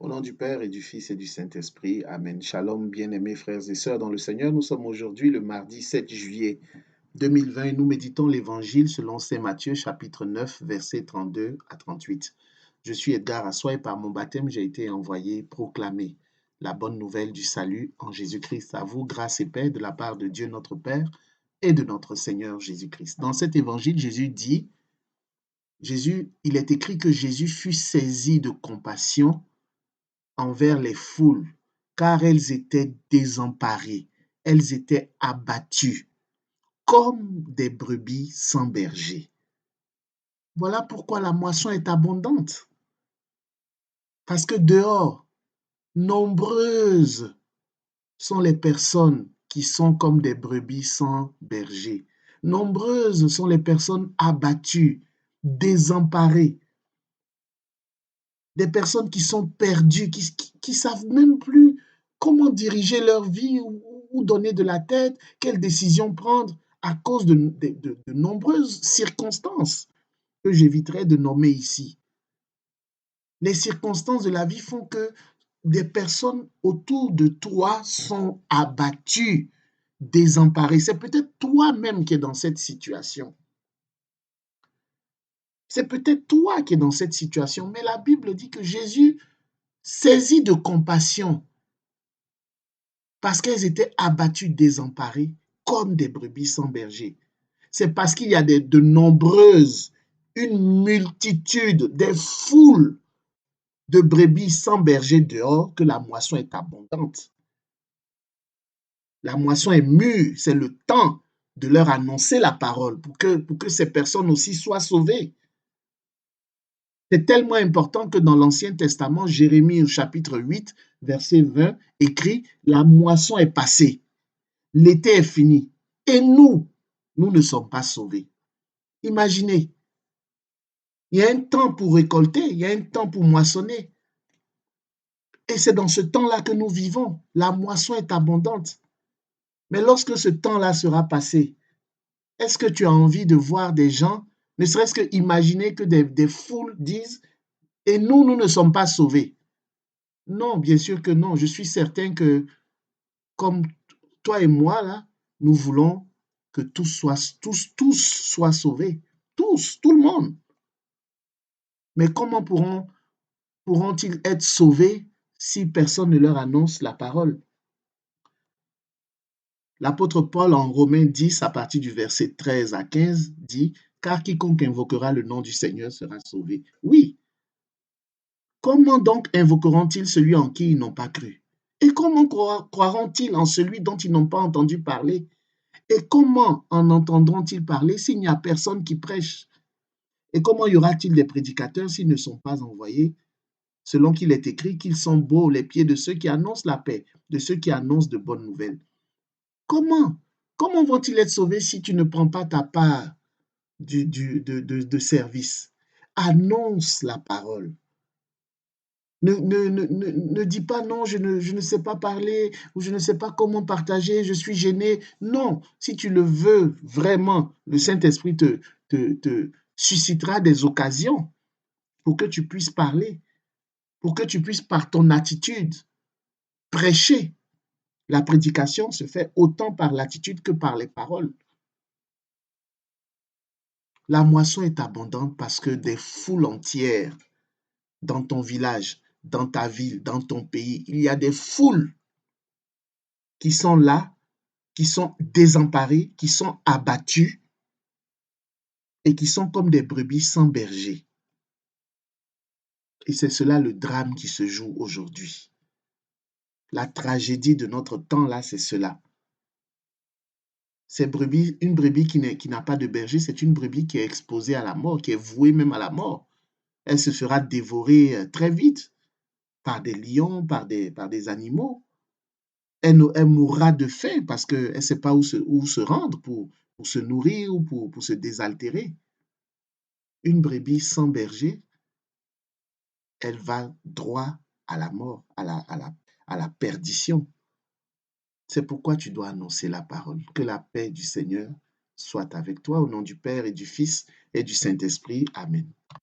Au nom du Père et du Fils et du Saint-Esprit. Amen. Shalom, bien-aimés frères et sœurs dans le Seigneur. Nous sommes aujourd'hui le mardi 7 juillet 2020 et nous méditons l'Évangile selon Saint Matthieu, chapitre 9, versets 32 à 38. Je suis Edgar Assoy et par mon baptême, j'ai été envoyé proclamer la bonne nouvelle du salut en Jésus-Christ. À vous, grâce et paix de la part de Dieu notre Père et de notre Seigneur Jésus-Christ. Dans cet Évangile, il est écrit que Jésus fut saisi de compassion envers les foules, car elles étaient désemparées, elles étaient abattues, comme des brebis sans berger. Voilà pourquoi la moisson est abondante. Parce que dehors, nombreuses sont les personnes qui sont comme des brebis sans berger. Nombreuses sont les personnes abattues, désemparées. Des personnes qui sont perdues, qui savent même plus comment diriger leur vie, où donner de la tête, quelles décisions prendre à cause de nombreuses circonstances que j'éviterai de nommer ici. Les circonstances de la vie font que des personnes autour de toi sont abattues, désemparées. C'est peut-être toi-même qui es dans cette situation. C'est peut-être toi qui es dans cette situation, mais la Bible dit que Jésus, saisi de compassion, parce qu'elles étaient abattues, désemparées, comme des brebis sans berger. C'est parce qu'il y a de nombreuses, une multitude, des foules de brebis sans berger dehors que la moisson est abondante. La moisson est mûre, c'est le temps de leur annoncer la parole pour que ces personnes aussi soient sauvées. C'est tellement important que dans l'Ancien Testament, Jérémie au chapitre 8, verset 20, écrit « La moisson est passée, l'été est fini, et nous ne sommes pas sauvés. » Imaginez, il y a un temps pour récolter, il y a un temps pour moissonner. Et c'est dans ce temps-là que nous vivons. La moisson est abondante. Mais lorsque ce temps-là sera passé, est-ce que tu as envie de voir des gens, ne serait-ce que imaginer que des foules disent « Et nous ne sommes pas sauvés. » Non, bien sûr que non. Je suis certain que, comme toi et moi, là, nous voulons que tous soient sauvés. Tous, tout le monde. Mais comment pourront-ils être sauvés si personne ne leur annonce la parole? L'apôtre Paul en Romains 10, à partir du verset 13 à 15, dit « Car quiconque invoquera le nom du Seigneur sera sauvé. » Oui. Comment donc invoqueront-ils celui en qui ils n'ont pas cru? Et comment croiront-ils en celui dont ils n'ont pas entendu parler? Et comment en entendront-ils parler s'il n'y a personne qui prêche? Et comment y aura-t-il des prédicateurs s'ils ne sont pas envoyés? Selon qu'il est écrit qu'ils sont beaux les pieds de ceux qui annoncent la paix, de ceux qui annoncent de bonnes nouvelles. Comment? Comment vont-ils être sauvés si tu ne prends pas ta part de service? Annonce la parole. Ne dis pas non, je ne sais pas parler ou je ne sais pas comment partager, je suis gêné. Non, si tu le veux vraiment, le Saint-Esprit te suscitera des occasions pour que tu puisses parler, pour que tu puisses par ton attitude prêcher. La prédication se fait autant par l'attitude que par les paroles. La moisson est abondante parce que des foules entières dans ton village, dans ta ville, dans ton pays, il y a des foules qui sont là, qui sont désemparées, qui sont abattues et qui sont comme des brebis sans berger. Et c'est cela le drame qui se joue aujourd'hui. La tragédie de notre temps là, c'est cela. Une brebis qui n'a pas de berger, c'est une brebis qui est exposée à la mort, qui est vouée même à la mort. Elle se fera dévorer très vite par des lions, par des animaux. Elle mourra de faim parce qu'elle ne sait pas où se rendre pour se nourrir ou pour se désaltérer. Une brebis sans berger, elle va droit à la mort, à la perdition. C'est pourquoi tu dois annoncer la parole. Que la paix du Seigneur soit avec toi au nom du Père et du Fils et du Saint-Esprit. Amen.